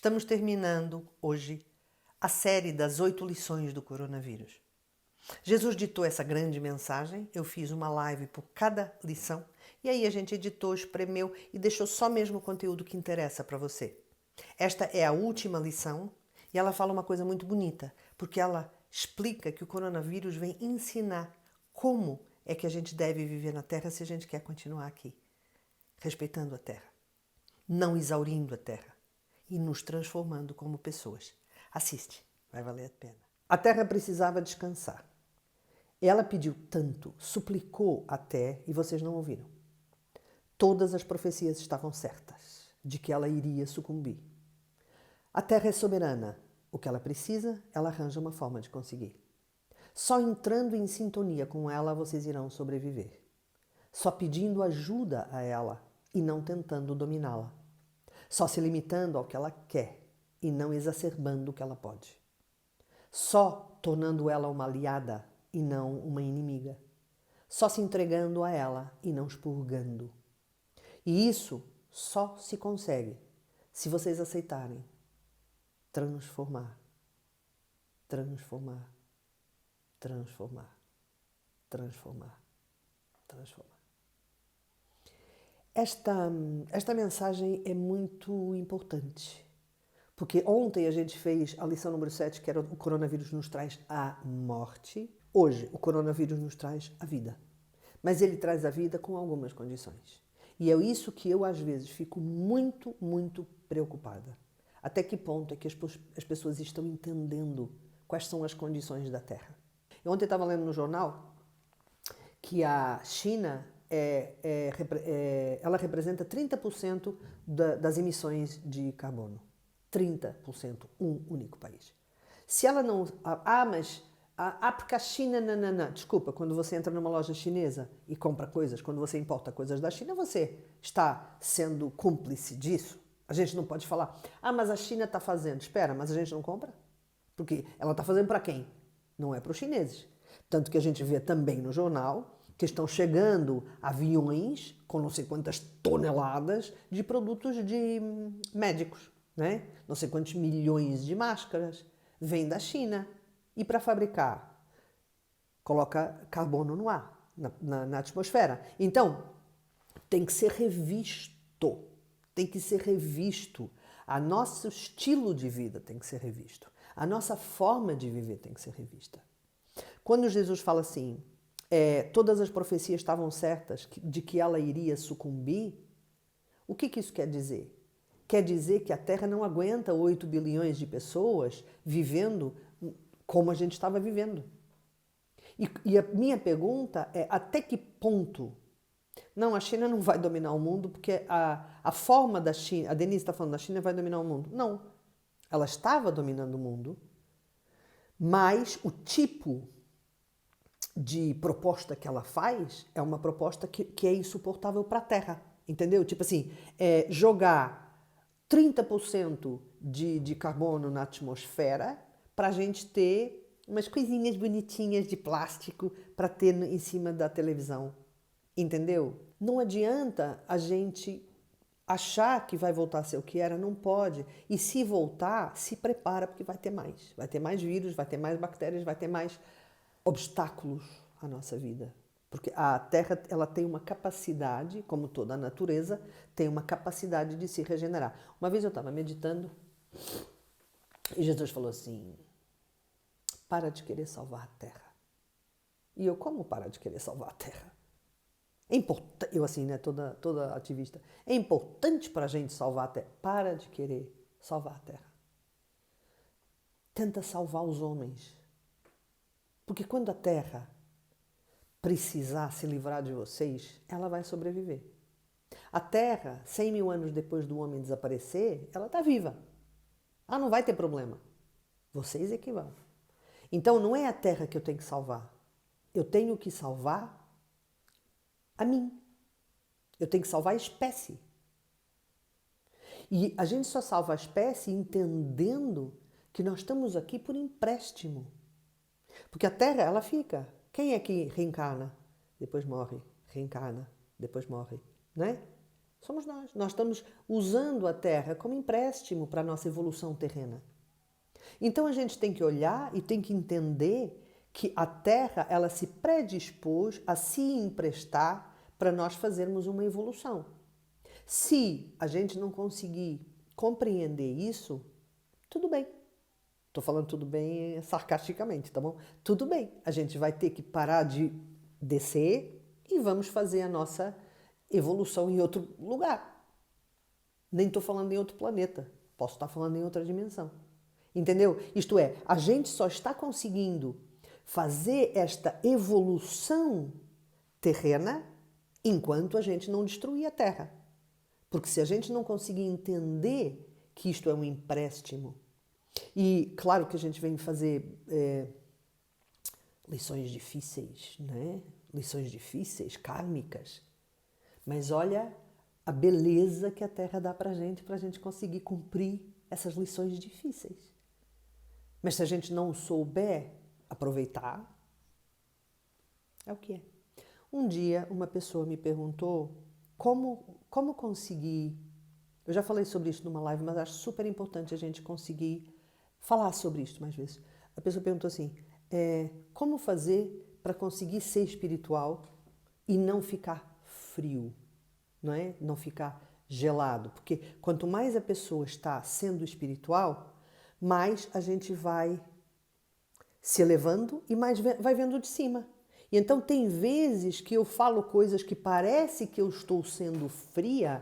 Estamos terminando hoje a série das 8 lições do coronavírus. Jesus ditou essa grande mensagem, eu fiz uma live por cada lição e aí a gente editou, espremeu e deixou só mesmo o conteúdo que interessa para você. Esta é a última lição e ela fala uma coisa muito bonita, porque ela explica que o coronavírus vem ensinar como é que a gente deve viver na Terra se a gente quer continuar aqui, respeitando a Terra, não exaurindo a Terra e nos transformando como pessoas. Assiste, vai valer a pena. A Terra precisava descansar. Ela pediu tanto, suplicou até, e vocês não ouviram. Todas as profecias estavam certas de que ela iria sucumbir. A Terra é soberana. O que ela precisa, ela arranja uma forma de conseguir. Só entrando em sintonia com ela vocês irão sobreviver. Só pedindo ajuda a ela e não tentando dominá-la. Só se limitando ao que ela quer e não exacerbando o que ela pode. Só tornando ela uma aliada e não uma inimiga. Só se entregando a ela e não expurgando. E isso só se consegue se vocês aceitarem transformar, transformar, transformar, transformar, transformar. Esta mensagem é muito importante, porque ontem a gente fez a lição número 7, que era o coronavírus nos traz a morte. Hoje, o coronavírus nos traz a vida. Mas ele traz a vida com algumas condições. E é isso que eu, às vezes, fico muito, muito preocupada. Até que ponto é que as pessoas estão entendendo quais são as condições da Terra? Eu ontem estava lendo no jornal que a China ela representa 30% das emissões de carbono. 30%, um único país. Se ela não... porque a China... Desculpa, quando você entra numa loja chinesa e compra coisas, quando você importa coisas da China, você está sendo cúmplice disso? A gente não pode falar, mas a China está fazendo. Espera, mas a gente não compra? Porque ela está fazendo para quem? Não é para os chineses. Tanto que a gente vê também no jornal que estão chegando aviões com não sei quantas toneladas de produtos de médicos, né? Não sei quantos milhões de máscaras vêm da China. E para fabricar, coloca carbono no ar, na atmosfera. Então, tem que ser revisto. Tem que ser revisto. A nosso estilo de vida tem que ser revisto. A nossa forma de viver tem que ser revista. Quando Jesus fala assim, todas as profecias estavam certas de que ela iria sucumbir, o que isso quer dizer? Quer dizer que a Terra não aguenta 8 bilhões de pessoas vivendo como a gente estava vivendo. E a minha pergunta é, até que ponto? Não, a China não vai dominar o mundo porque a forma da China, a Denise está falando da China vai dominar o mundo. Não, ela estava dominando o mundo, mas o tipo de proposta que ela faz é uma proposta que é insuportável para a Terra, entendeu? Tipo assim, jogar 30% de carbono na atmosfera para a gente ter umas coisinhas bonitinhas de plástico para ter em cima da televisão, entendeu? Não adianta a gente achar que vai voltar a ser o que era, não pode. E se voltar, se prepara porque vai ter mais. Vai ter mais vírus, vai ter mais bactérias, vai ter mais obstáculos à nossa vida. Porque a Terra ela tem uma capacidade, como toda a natureza, tem uma capacidade de se regenerar. Uma vez eu estava meditando e Jesus falou assim, para de querer salvar a Terra. E eu, como parar de querer salvar a Terra? É importante, eu assim, né, toda ativista, é importante para a gente salvar a Terra. Para de querer salvar a Terra. Tenta salvar os homens. Porque quando a Terra precisar se livrar de vocês, ela vai sobreviver. A Terra, 100 mil anos depois do homem desaparecer, ela está viva. Ela não vai ter problema. Vocês é que vão. Então não é a Terra que eu tenho que salvar. Eu tenho que salvar a mim. Eu tenho que salvar a espécie. E a gente só salva a espécie entendendo que nós estamos aqui por empréstimo. Porque a Terra, ela fica. Quem é que reencarna? Depois morre. Reencarna. Depois morre. Né? Somos nós. Nós estamos usando a Terra como empréstimo para a nossa evolução terrena. Então a gente tem que olhar e tem que entender que a Terra, ela se predispôs a se emprestar para nós fazermos uma evolução. Se a gente não conseguir compreender isso, tudo bem. Estou falando tudo bem sarcasticamente, tá bom? Tudo bem. A gente vai ter que parar de descer e vamos fazer a nossa evolução em outro lugar. Nem estou falando em outro planeta. Posso estar falando em outra dimensão. Entendeu? Isto é, a gente só está conseguindo fazer esta evolução terrena enquanto a gente não destruir a Terra. Porque se a gente não conseguir entender que isto é um empréstimo, e claro que a gente vem fazer lições difíceis, né? Lições difíceis, kármicas, mas olha a beleza que a Terra dá para a gente conseguir cumprir essas lições difíceis. Mas se a gente não souber aproveitar, é o que é. Um dia uma pessoa me perguntou como conseguir, eu já falei sobre isso numa live, mas acho super importante a gente conseguir falar sobre isso mais vezes. A pessoa perguntou assim, como fazer para conseguir ser espiritual e não ficar frio, não é? Não ficar gelado, porque quanto mais a pessoa está sendo espiritual, mais a gente vai se elevando e mais vai vendo de cima. E então tem vezes que eu falo coisas que parece que eu estou sendo fria,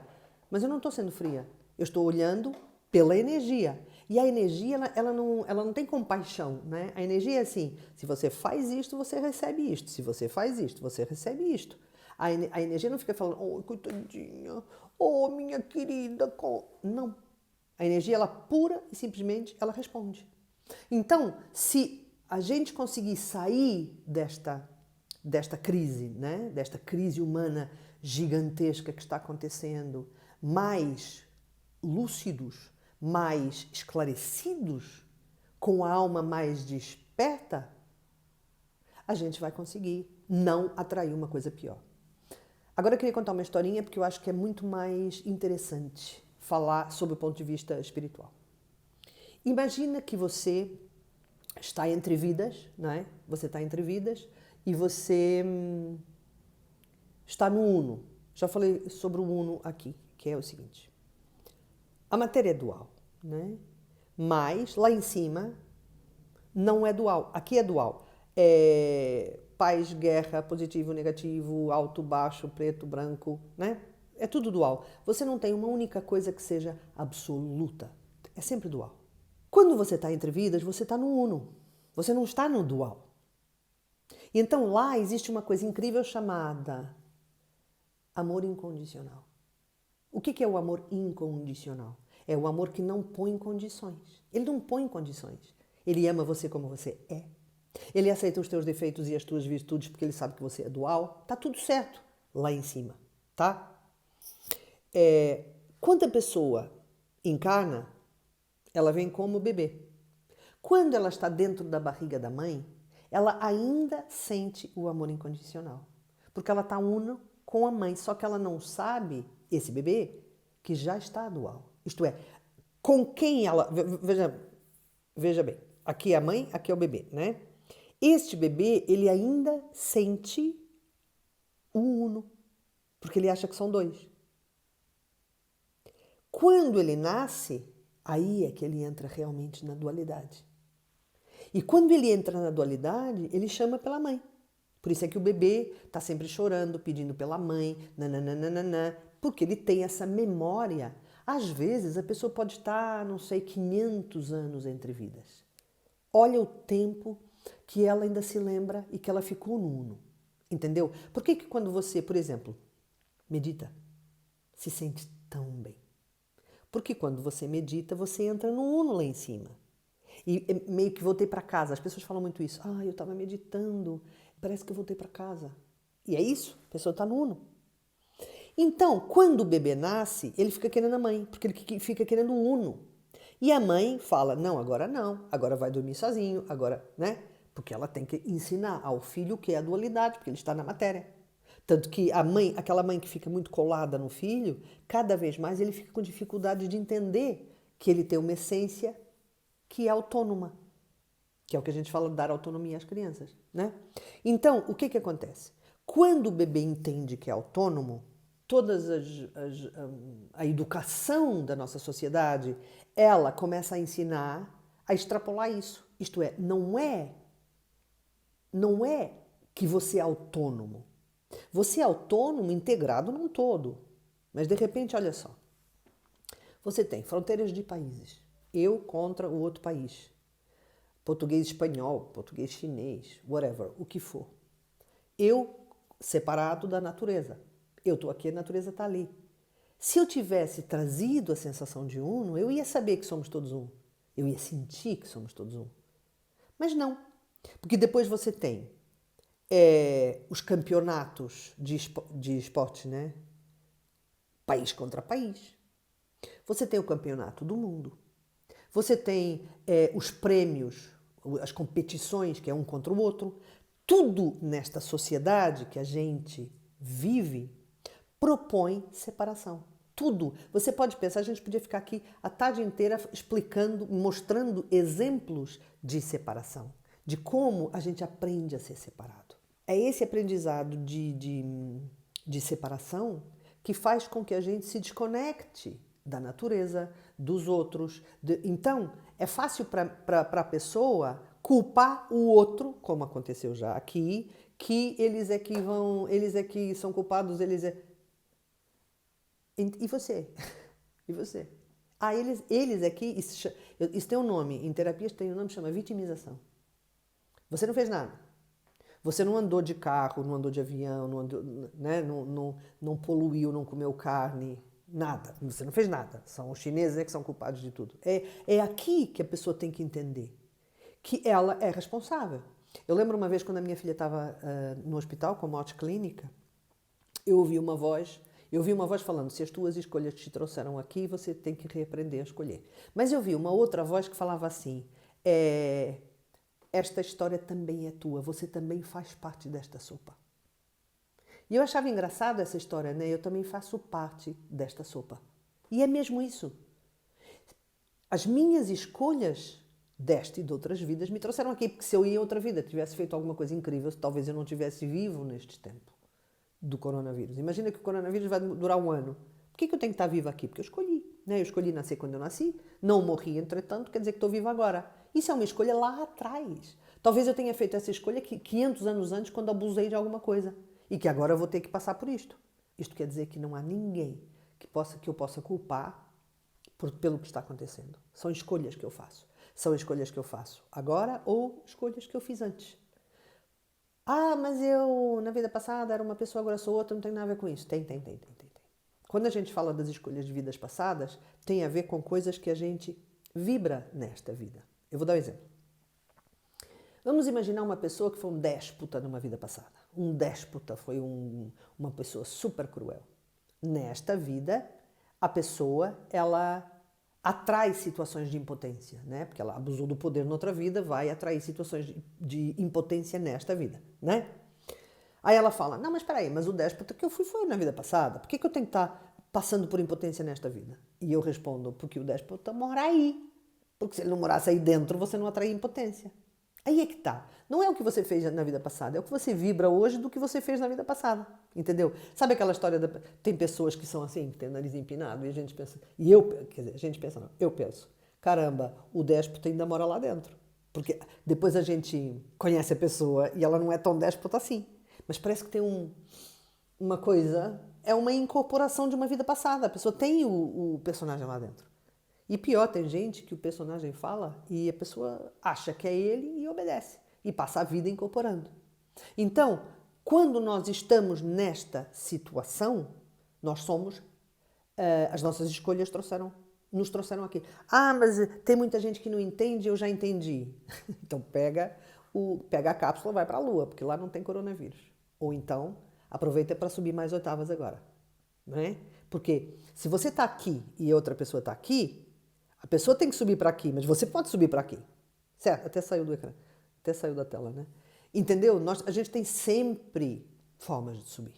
mas eu não estou sendo fria. Eu estou olhando pela energia. E a energia, ela não tem compaixão, né? A energia é assim, se você faz isto, você recebe isto. Se você faz isto, você recebe isto. A energia não fica falando, oh, coitadinha, oh, minha querida. Não. A energia, ela pura e simplesmente, ela responde. Então, se a gente conseguir sair desta crise, né? Desta crise humana gigantesca que está acontecendo, mais lúcidos, mais esclarecidos, com a alma mais desperta, a gente vai conseguir não atrair uma coisa pior. Agora eu queria contar uma historinha porque eu acho que é muito mais interessante falar sobre o ponto de vista espiritual. Imagina que você está entre vidas, não é? Você está entre vidas e você está no Uno. Já falei sobre o Uno aqui, que é o seguinte. A matéria é dual, né? Mas lá em cima não é dual. Aqui é dual. É paz, guerra, positivo, negativo, alto, baixo, preto, branco, né? É tudo dual. Você não tem uma única coisa que seja absoluta. É sempre dual. Quando você está entre vidas, você está no Uno. Você não está no dual. E então lá existe uma coisa incrível chamada amor incondicional. O que é o amor incondicional? É o amor que não põe condições. Ele não põe condições. Ele ama você como você é. Ele aceita os teus defeitos e as tuas virtudes porque ele sabe que você é dual. Tá tudo certo lá em cima, tá? Quando a pessoa encarna, ela vem como bebê. Quando ela está dentro da barriga da mãe, ela ainda sente o amor incondicional. Porque ela está uno com a mãe, só que ela não sabe, esse bebê, que já está dual. Isto é, com quem ela... Veja bem, aqui é a mãe, aqui é o bebê, né? Este bebê, ele ainda sente o uno, porque ele acha que são dois. Quando ele nasce, aí é que ele entra realmente na dualidade. E quando ele entra na dualidade, ele chama pela mãe. Por isso é que o bebê está sempre chorando, pedindo pela mãe, nananana, porque ele tem essa memória. Às vezes a pessoa pode estar, não sei, 500 anos entre vidas. Olha o tempo que ela ainda se lembra e que ela ficou no uno. Entendeu? Por que quando você, por exemplo, medita, se sente tão bem? Porque quando você medita, você entra no uno lá em cima. E meio que voltei para casa. As pessoas falam muito isso. Ah, eu estava meditando, parece que eu voltei para casa. E é isso, a pessoa está no uno. Então, quando o bebê nasce, ele fica querendo a mãe, porque ele fica querendo o uno. E a mãe fala, não, agora vai dormir sozinho, agora, né? Porque ela tem que ensinar ao filho o que é a dualidade, porque ele está na matéria. Tanto que a mãe, aquela mãe que fica muito colada no filho, cada vez mais ele fica com dificuldade de entender que ele tem uma essência que é autônoma, que é o que a gente fala de dar autonomia às crianças, né? Então, o que acontece? Quando o bebê entende que é autônomo, a educação da nossa sociedade, ela começa a ensinar a extrapolar isso. Isto é, não é que você é autônomo. Você é autônomo integrado num todo. Mas de repente, olha só. Você tem fronteiras de países. Eu contra o outro país. Português espanhol, português chinês, whatever, o que for. Eu separado da natureza. Eu estou aqui, a natureza está ali. Se eu tivesse trazido a sensação de uno, eu ia saber que somos todos um. Eu ia sentir que somos todos um. Mas não. Porque depois você tem os campeonatos de esportes, né? País contra país. Você tem o campeonato do mundo. Você tem os prêmios, as competições, que é um contra o outro. Tudo nesta sociedade que a gente vive propõe separação. Tudo. Você pode pensar, a gente podia ficar aqui a tarde inteira explicando, mostrando exemplos de separação, de como a gente aprende a ser separado. É esse aprendizado de separação que faz com que a gente se desconecte da natureza, dos outros. Então, é fácil para a pessoa culpar o outro, como aconteceu já aqui, que eles é que são culpados, E você? E você? Ah, eles aqui, isso tem um nome, em terapia tem um nome que chama vitimização. Você não fez nada. Você não andou de carro, não andou de avião, não, andou, né? não poluiu, não comeu carne, nada. Você não fez nada. São os chineses que são culpados de tudo. É aqui que a pessoa tem que entender que ela é responsável. Eu lembro uma vez quando a minha filha estava no hospital com a morte clínica, eu ouvi uma voz falando: se as tuas escolhas te trouxeram aqui, você tem que reaprender a escolher. Mas eu vi uma outra voz que falava assim: esta história também é tua, você também faz parte desta sopa. E eu achava engraçado essa história, né? Eu também faço parte desta sopa. E é mesmo isso. As minhas escolhas desta e de outras vidas me trouxeram aqui, porque se eu ia em outra vida tivesse feito alguma coisa incrível, talvez eu não estivesse vivo neste tempo do coronavírus. Imagina que o coronavírus vai durar um ano. Por que eu tenho que estar viva aqui? Porque eu escolhi. Né? Eu escolhi nascer quando eu nasci, não morri entretanto, quer dizer que estou viva agora. Isso é uma escolha lá atrás. Talvez eu tenha feito essa escolha 500 anos antes, quando abusei de alguma coisa. E que agora eu vou ter que passar por isto. Isto quer dizer que não há ninguém que eu possa culpar pelo que está acontecendo. São escolhas que eu faço. São escolhas que eu faço agora ou escolhas que eu fiz antes. Ah, mas eu, na vida passada, era uma pessoa, agora sou outra, não tem nada a ver com isso. Tem. Quando a gente fala das escolhas de vidas passadas, tem a ver com coisas que a gente vibra nesta vida. Eu vou dar um exemplo. Vamos imaginar uma pessoa que foi um déspota numa vida passada. Um déspota foi uma pessoa super cruel. Nesta vida, a pessoa, ela atrai situações de impotência, né? Porque ela abusou do poder noutra vida, vai atrair situações de impotência nesta vida, né? Aí ela fala: não, mas espera aí, mas o déspota que eu fui foi na vida passada. Por que eu tenho que estar passando por impotência nesta vida? E eu respondo: porque o déspota mora aí. Porque se ele não morasse aí dentro, você não atraía impotência. Aí é que tá. Não é o que você fez na vida passada, é o que você vibra hoje do que você fez na vida passada. Entendeu? Sabe aquela história tem pessoas que são assim, que tem o nariz empinado, e a gente pensa, a gente pensa não, eu penso, caramba, o déspota ainda mora lá dentro. Porque depois a gente conhece a pessoa e ela não é tão déspota assim. Mas parece que tem uma coisa, é uma incorporação de uma vida passada. A pessoa tem o personagem lá dentro. E pior, tem gente que o personagem fala e a pessoa acha que é ele e obedece. E passa a vida incorporando. Então, quando nós estamos nesta situação, nós somos, as nossas escolhas nos trouxeram aqui. Ah, mas tem muita gente que não entende, eu já entendi. Então pega a cápsula e vai para a Lua, porque lá não tem coronavírus. Ou então, aproveita para subir mais oitavas agora. Né? Porque se você está aqui e outra pessoa está aqui, a pessoa tem que subir para aqui, mas você pode subir para aqui. Certo? Até saiu do ecrã. Até saiu da tela, né? Entendeu? A gente tem sempre formas de subir.